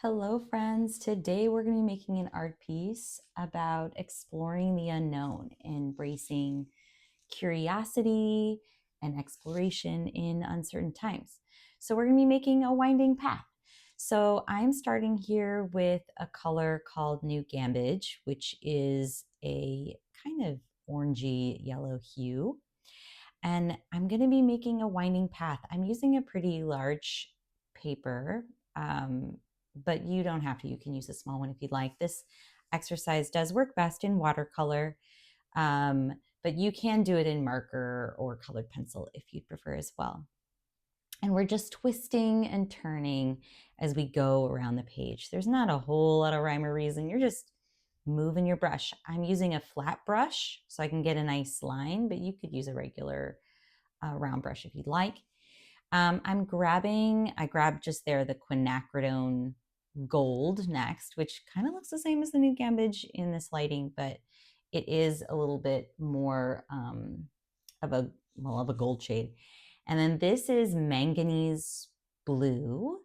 Hello, friends. Today we're going to be making an art piece about exploring the unknown, embracing curiosity and exploration in uncertain times. So we're going to be making a winding path. So I'm starting here with a color called New Gambage, which is a kind of orangey yellow hue. And I'm going to be making a winding path. I'm using a pretty large paper, but you don't have to. You can use a small one if you'd like. This exercise does work best in watercolor, but you can do it in marker or colored pencil if you'd prefer as well. And we're just twisting and turning as we go around the page. There's not a whole lot of rhyme or reason. You're just moving your brush. I'm using a flat brush so I can get a nice line, but you could use a regular round brush if you'd like. I grabbed just there the quinacridone gold next, which kind of looks the same as the New Gambage in this lighting, but it is a little bit more of a gold shade. And then this is manganese blue.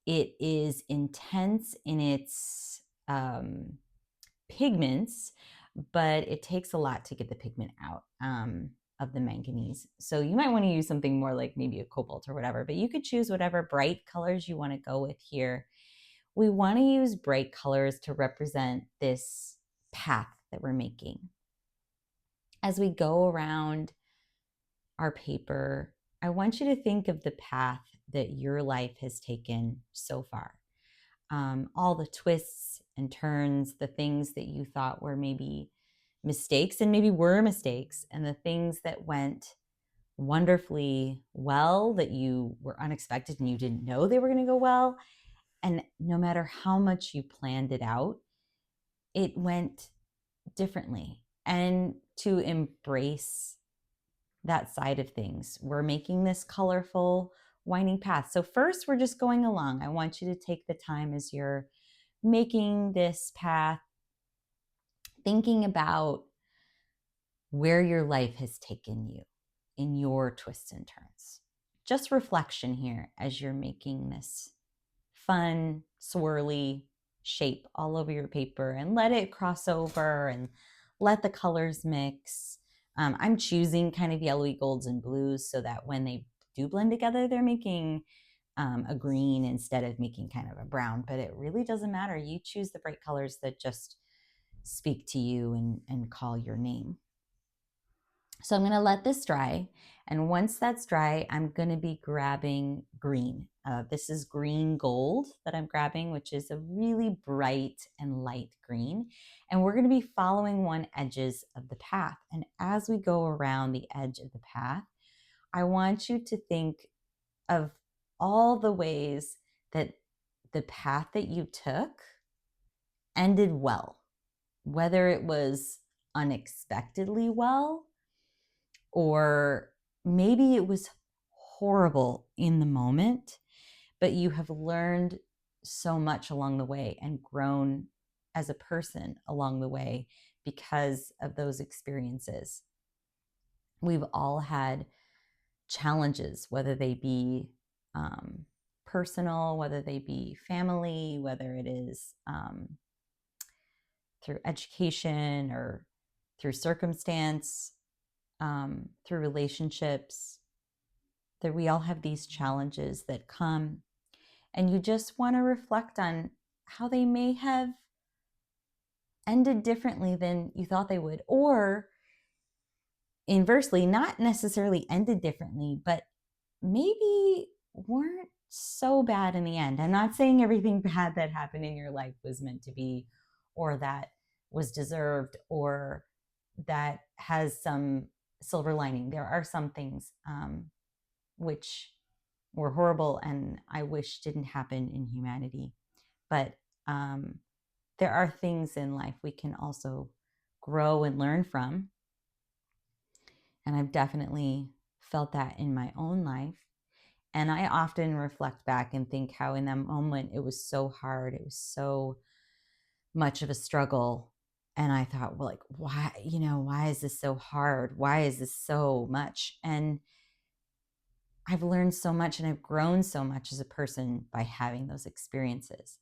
It is intense in its pigments, but it takes a lot to get the pigment out of the manganese. So you might want to use something more like maybe a cobalt or whatever, but you could choose whatever bright colors you want to go with here. We want to use bright colors to represent this path that we're making. As we go around our paper, I want you to think of the path that your life has taken so far. All the twists and turns, the things that you thought were maybe mistakes and maybe were mistakes, and the things that went wonderfully well that you were unexpected and you didn't know they were going to go well. And no matter how much you planned it out, it went differently. And to embrace that side of things, we're making this colorful winding path. So first, we're just going along. I want you to take the time as you're making this path, thinking about where your life has taken you in your twists and turns. Just reflection here as you're making this fun, swirly shape all over your paper, and let it cross over and let the colors mix. I'm choosing kind of yellowy golds and blues so that when they do blend together, they're making a green instead of making kind of a brown, but it really doesn't matter. You choose the bright colors that just speak to you and call your name. So I'm going to let this dry. And once that's dry, I'm going to be grabbing green. This is green gold that I'm grabbing, which is a really bright and light green. And we're going to be following one edges of the path. And as we go around the edge of the path, I want you to think of all the ways that the path that you took ended well, whether it was unexpectedly well, or maybe it was horrible in the moment, but you have learned so much along the way and grown as a person along the way because of those experiences. We've all had challenges, whether they be personal, whether they be family, whether it is through education or through circumstance, through relationships, that we all have these challenges that come, and you just want to reflect on how they may have ended differently than you thought they would, or inversely, not necessarily ended differently, but maybe weren't so bad in the end. I'm not saying everything bad that happened in your life was meant to be, or that was deserved, or that has some silver lining. There are some things which were horrible and I wish didn't happen in humanity. But there are things in life we can also grow and learn from. And I've definitely felt that in my own life. And I often reflect back and think how in that moment it was so hard. It was so much of a struggle. And I thought, well, like, why is this so hard? Why is this so much? And I've learned so much and I've grown so much as a person by having those experiences.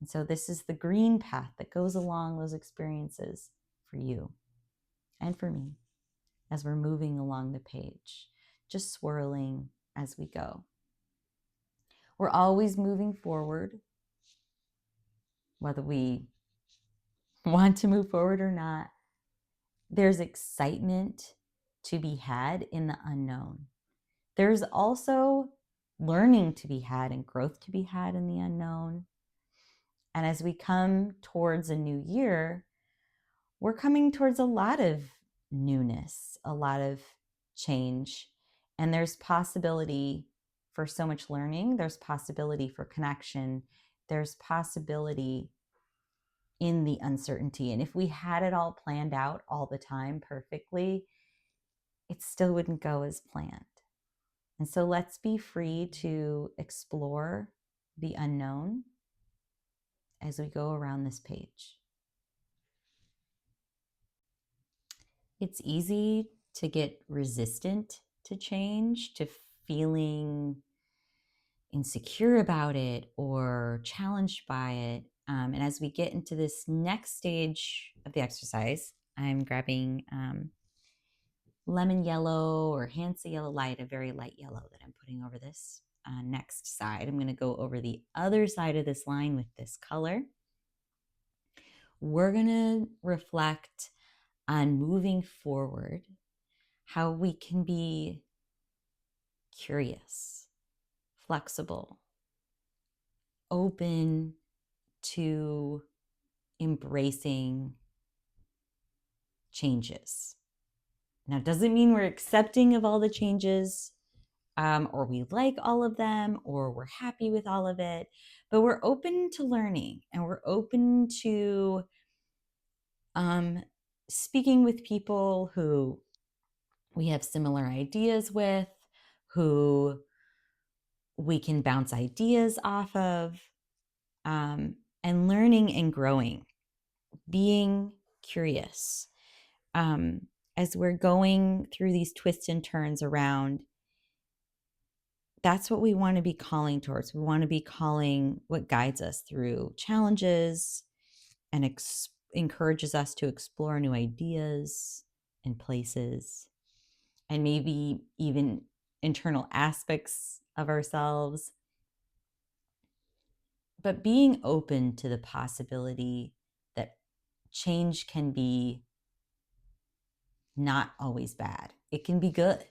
And so this is the green path that goes along those experiences for you and for me as we're moving along the page, just swirling as we go. We're always moving forward, whether we want to move forward or not. There's excitement to be had in the unknown. There's also learning to be had and growth to be had in the unknown. And as we come towards a new year, we're coming towards a lot of newness, a lot of change. And there's possibility for so much learning. There's possibility for connection. There's possibility in the uncertainty. And if we had it all planned out all the time perfectly, it still wouldn't go as planned. And so let's be free to explore the unknown as we go around this page. It's easy to get resistant to change, to feeling insecure about it or challenged by it. And as we get into this next stage of the exercise, I'm grabbing lemon yellow or Hansa yellow light, a very light yellow that I'm putting over this next side. I'm going to go over the other side of this line with this color. We're going to reflect on moving forward, how we can be curious, flexible, open to embracing changes. Now, it doesn't mean we're accepting of all the changes, or we like all of them, or we're happy with all of it, but we're open to learning, and we're open to speaking with people who we have similar ideas with, who we can bounce ideas off of, and learning and growing, being curious. As we're going through these twists and turns around, that's what we want to be calling towards. We want to be calling what guides us through challenges and encourages us to explore new ideas and places, and maybe even internal aspects of ourselves. But being open to the possibility that change can be not always bad. It can be good.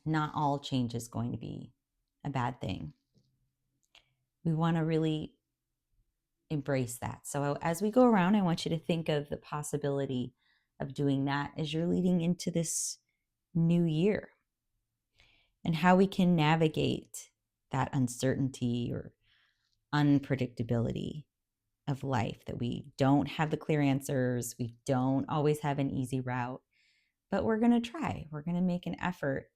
Not all change is going to be a bad thing. We want to really embrace that. So as we go around, I want you to think of the possibility of doing that as you're leading into this new year, and how we can navigate that uncertainty or unpredictability of life, that we don't have the clear answers, we don't always have an easy route, but we're going to try. We're going to make an effort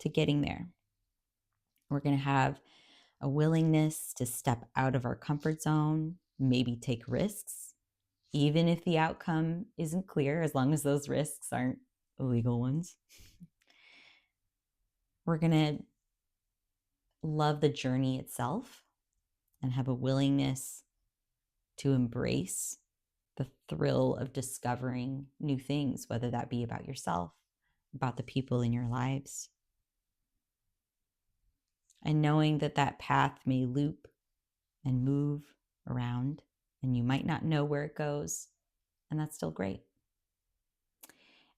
to getting there. We're going to have a willingness to step out of our comfort zone, maybe take risks, even if the outcome isn't clear, as long as those risks aren't illegal ones. We're going to love the journey itself and have a willingness to embrace the thrill of discovering new things, whether that be about yourself, about the people in your lives. And knowing that that path may loop and move around, and you might not know where it goes, and that's still great.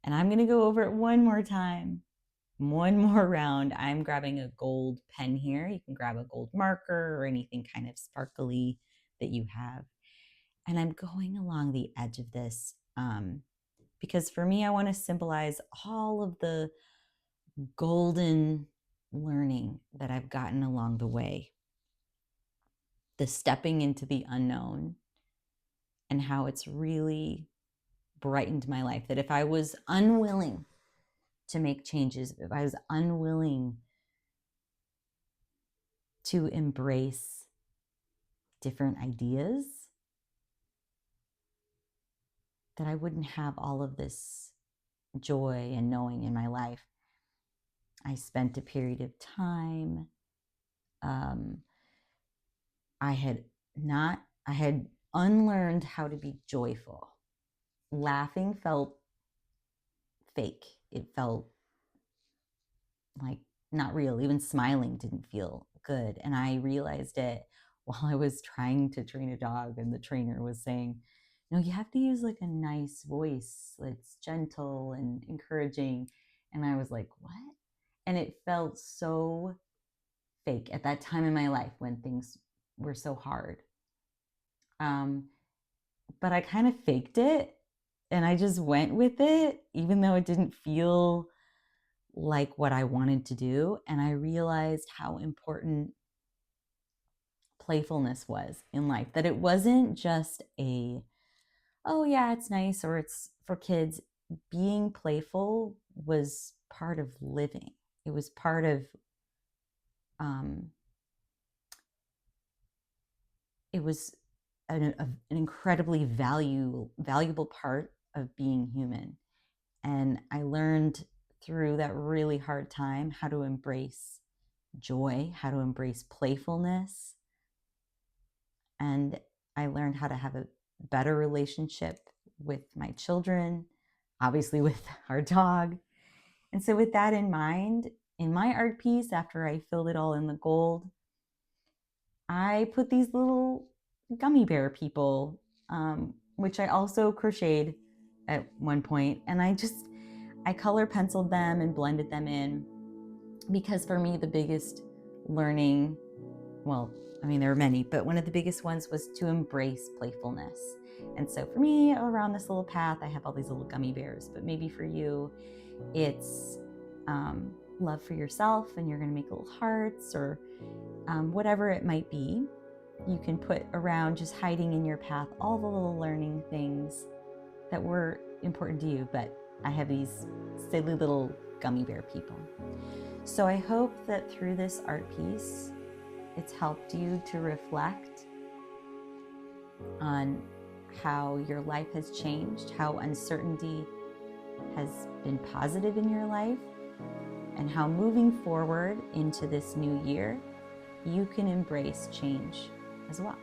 And I'm going to go over it one more time, one more round. I'm grabbing a gold pen here. You can grab a gold marker or anything kind of sparkly that you have. And I'm going along the edge of this because for me, I want to symbolize all of the golden learning that I've gotten along the way, the stepping into the unknown, and how it's really brightened my life. That if I was unwilling to make changes, if I was unwilling to embrace different ideas, that I wouldn't have all of this joy and knowing in my life. I spent a period of time. I I had unlearned how to be joyful. Laughing felt fake. It felt like not real. Even smiling didn't feel good. And I realized it while I was trying to train a dog, and the trainer was saying, no, you have to use like a nice voice that's gentle and encouraging. And I was like, what? And it felt so fake at that time in my life when things were so hard. But I kind of faked it and I just went with it, even though it didn't feel like what I wanted to do. And I realized how important playfulness was in life, that it wasn't just oh yeah, it's nice, or it's for kids. Being playful was part of living. It was part of, it was an incredibly valuable part of being human. And I learned through that really hard time how to embrace joy, how to embrace playfulness. And I learned how to have a better relationship with my children, obviously with our dog. And so with that in mind, in my art piece, after I filled it all in the gold, I put these little gummy bear people, which I also crocheted at one point. And I color penciled them and blended them in, because for me, the biggest learning, well, I mean, there were many, but one of the biggest ones was to embrace playfulness. And so for me, around this little path, I have all these little gummy bears, but maybe for you, it's love for yourself, and you're going to make little hearts, or whatever it might be. You can put around, just hiding in your path, all the little learning things that were important to you. But I have these silly little gummy bear people. So I hope that through this art piece, it's helped you to reflect on how your life has changed, how uncertainty has been positive in your life, and how moving forward into this new year, you can embrace change as well.